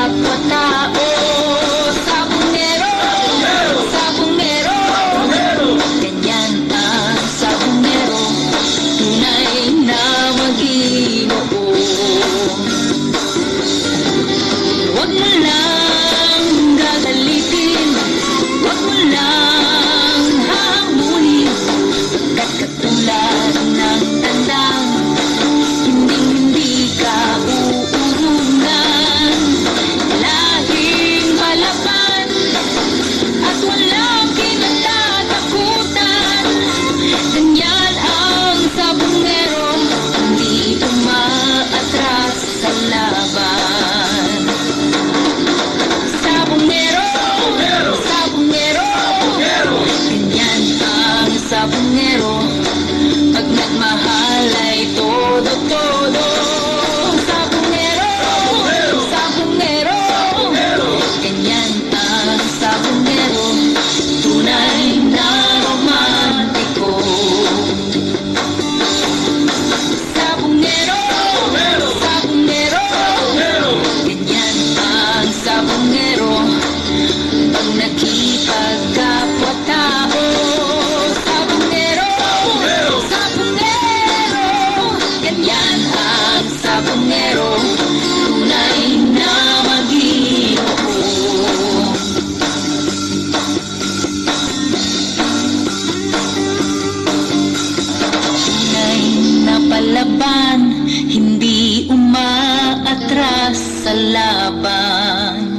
kapwa-tao. Sabungero, sabungero, ganyan ang sabungero, tunay na mag-Ginoo. Huwag mo lang gagalitin, huwag mo lang hahamulin, pagkat katulad ng tandang hindi ka uurungan. Lahing malaban at walang kinatatakutan, ganyan ang sabungero, hindi umaatras sa laban. Sabungero, sabungero, ganyan ang sabungero, pag nagmahal ay todo-todo. Sabungero, sabungero, ganyan ang sabungero, tunay na romantiko. Sabungero, sabungero, ganyan ang sabungero, pag nakipagkapwa-tao. Sabungero, sabungero, ganyan ang sabungero, tunay na mag-Ginoo. Tunay na palaban, hindi umaatras sa laban.